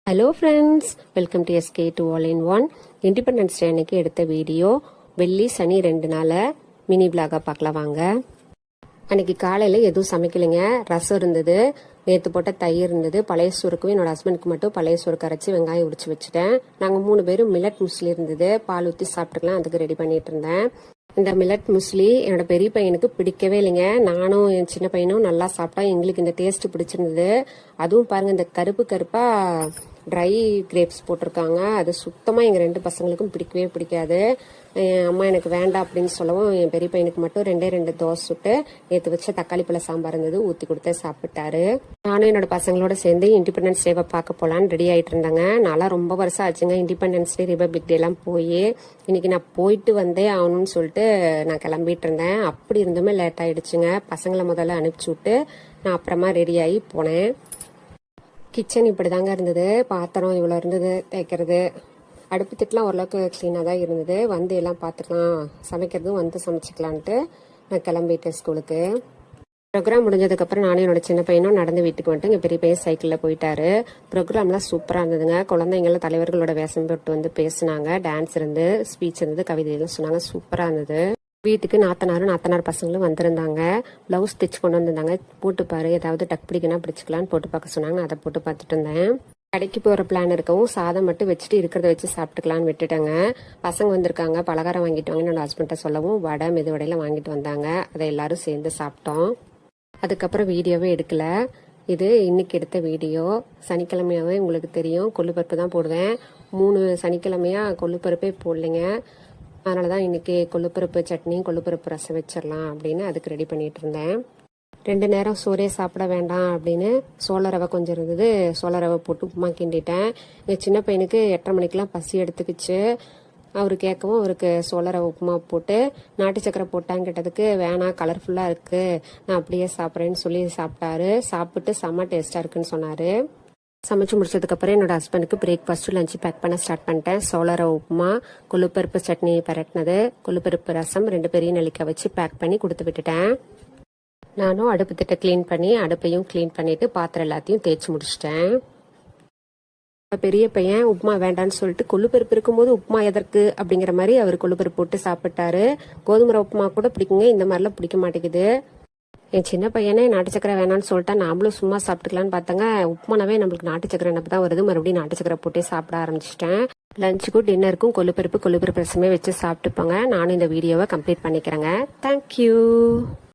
Hello friends, welcome to SK to all in one. Independence day அன்னைக்கு எடுத்த video. வெள்ளி சனி 2 நாள் மினி விளாக பார்க்கலாம் வாங்க. அன்னைக்கு காலையில் எதுவும் சமைக்கலைங்க. ரசம் இருந்தது, நேற்று போட்ட தயிர் இருந்தது, பழைய சோறுக்கும் என்னோட ஹஸ்பண்டுக்கு மட்டும் பழைய சோறு கரைச்சி வெங்காயம் உடிச்சு வச்சுட்டேன். நாங்கள் 3 பேரும் மில்லட் முஸ்லி இருந்தது, பால் ஊற்றி சாப்பிட்டுக்கலாம், அதுக்கு ரெடி பண்ணிட்டு இருந்தேன். இந்த மில்லட் முஸ்லி என்னோட பெரிய பையனுக்கு பிடிக்கவே இல்லைங்க. நானும் என் சின்ன பையனும் நல்லா சாப்பிட்டா எங்களுக்கு இந்த டேஸ்ட் பிடிச்சிருந்தது. அதுவும் பாருங்க, இந்த கருப்பு கருப்பா ட்ரை கிரேப்ஸ் போட்டிருக்காங்க. அது சுத்தமாக எங்கள் 2 பசங்களுக்கும் பிடிக்கவே பிடிக்காது. என் அம்மா எனக்கு வேண்டாம் அப்படின்னு சொல்லவும் என் பெரிய பையனுக்கு மட்டும் 2 தோசை சுட்டு நேற்று வச்ச தக்காளி பழ சாம்பார் இருந்தது, ஊற்றி கொடுத்து சாப்பிட்டாரு. நானும் என்னோட பசங்களோட சேர்ந்து இண்டிபெண்டன்ஸ் டேவை பார்க்க போகலான்னு ரெடி ஆகிட்டு இருந்தாங்க. நான்லாம் ரொம்ப வருஷம் ஆச்சுங்க இண்டிபெண்டன்ஸ் டே, ரிபப்ளிக் டே எல்லாம் போய். இன்னைக்கு நான் போயிட்டு வந்தே ஆகணும்னு சொல்லிட்டு நான் கிளம்பிட்டு இருந்தேன். அப்படி இருந்துமே லேட் ஆகிடுச்சுங்க. பசங்களை முதல்ல அனுப்பிச்சி விட்டு நான் அப்புறமா ரெடி ஆகி போனேன். கிச்சன் இப்படி தாங்க இருந்தது. பாத்திரம் இவ்வளோ இருந்தது தேய்க்கிறது. அடுப்பு திட்டலாம் ஓரளவுக்கு க்ளீனாக தான் இருந்தது. வந்து எல்லாம் பார்த்துக்கலாம், சமைக்கிறதும் வந்து சமைச்சிக்கலான்ட்டு நான் கிளம்பிட்டேன் ஸ்கூலுக்கு. ப்ரோக்ராம் முடிஞ்சதுக்கப்புறம் நானும் என்னோட சின்ன பையனும் நடந்து வீட்டுக்கு வந்துட்டு எங்கள் பெரிய பையன் சைக்கிளில் போயிட்டாரு. ப்ரோக்ராம்லாம் சூப்பராக இருந்ததுங்க. குழந்தைங்களாம் தலைவர்களோட வேஷம் போட்டு வந்து பேசினாங்க, டான்ஸ் இருந்து, ஸ்பீச் இருந்து, கவிதையெல்லாம் சொன்னாங்க. சூப்பராக இருந்தது. வீட்டுக்கு நாத்தனார் பசங்களும் வந்திருந்தாங்க. ப்ளவுஸ் ஸ்டிச் கொண்டு வந்திருந்தாங்க. போட்டு பாரு, ஏதாவது டக் பிடிக்கனா பிடிச்சிக்கலான்னு போட்டு பார்க்க சொன்னாங்க. அதை போட்டு பார்த்துட்டு இருந்தேன். கடைக்கு போகிற பிளான் இருக்கவும் சாதம் மட்டும் வச்சுட்டு இருக்கிறத வச்சு சாப்பிட்டுக்கலான்னு விட்டுட்டேங்க. பசங்க வந்திருக்காங்க, பலகாரம் வாங்கிட்டு வாங்க என்னோட ஹஸ்பண்ட்டை சொல்லவும் வடை மெதுவடையெல்லாம் வாங்கிட்டு வந்தாங்க. அதை எல்லாரும் சேர்ந்து சாப்பிட்டோம். அதுக்கப்புறம் வீடியோவே எடுக்கல. இது இன்னைக்கு எடுத்த வீடியோ. சனிக்கிழமையாவே உங்களுக்கு தெரியும் கொள்ளுப்பருப்பு தான் போடுவேன். 3 சனிக்கிழமையா கொள்ளுப்பருப்பே போடலைங்க. அதனால தான் இன்னைக்கு கொள்ளுப்பருப்பு சட்னி, கொள்ளுப்பருப்பு ரசம் வச்சிடலாம் அப்படின்னு அதுக்கு ரெடி பண்ணிட்டு இருந்தேன். 2 நேரம் சோறே சாப்பிட வேண்டாம் அப்படின்னு சோள ரவை கொஞ்சம் இருந்தது, சோள ரவை போட்டு உப்புமா கிண்டிட்டேன். என் சின்ன பையனுக்கு 8:30 மணிக்கெல்லாம் பசி எடுத்துக்கிச்சு. அவரு கேட்கவும் அவருக்கு சோள ரவை உப்புமா போட்டு நாட்டு சக்கரை போட்டான்னு கேட்டதுக்கு வேணாம், கலர்ஃபுல்லாக இருக்கு, நான் அப்படியே சாப்பிட்றேன்னு சொல்லி சாப்பிட்டாரு. சாப்பிட்டு செம்ம டேஸ்டாக இருக்குன்னு சொன்னாரு. சமைச்சு முடிச்சதுக்கப்புறம் என்னோட ஹஸ்பண்டுக்கு பிரேக்ஃபாஸ்ட்டு லஞ்சு பேக் பண்ண ஸ்டார்ட் பண்ணிட்டேன். சோள ரவை உப்புமா, கொள்ளுப்பருப்பு சட்னி பரட்டினது, கொள்ளுப்பருப்பு ரசம் 2 பெரிய நெல்லிக்காய் வச்சு பேக் பண்ணி கொடுத்து விட்டுட்டேன். நானும் அடுப்பு திட்ட கிளீன் பண்ணி அடுப்பையும் கிளீன் பண்ணிட்டு பாத்திரம் எல்லாத்தையும் தேய்ச்சி முடிச்சிட்டேன். பெரிய பையன் உப்புமா வேண்டான்னு சொல்லிட்டு கொள்ளுப்பருப்பு இருக்கும்போது உப்புமா எதற்கு அப்படிங்கிற மாதிரி அவர் கொள்ளுப்பருப்பு போட்டு சாப்பிட்டாரு. கோதுமை உப்புமா கூட பிடிக்குங்க, இந்த மாதிரிலாம் பிடிக்க மாட்டேங்குது. என் சின்ன பையனே நாட்டு சக்கரை வேணான்னு சொல்லிட்டா நாமளும் சும்மா சாப்பிட்டுக்கலான்னு பார்த்தாங்க. உப்புமானவே நம்மளுக்கு நாட்டு சக்கரை என்ன தான் வருது, மறுபடியும் நாட்டு சக்கரை போட்டே சாப்பிட ஆரம்பிச்சிட்டேன். லஞ்சுக்கும் டின்னருக்கும் கொள்ளுப்பருப்பு ரசமே வச்சு சாப்பிட்டுப்பாங்க. நானும் இந்த வீடியோவை கம்ப்ளீட் பண்ணிக்கிறேங்க. தேங்க்யூ.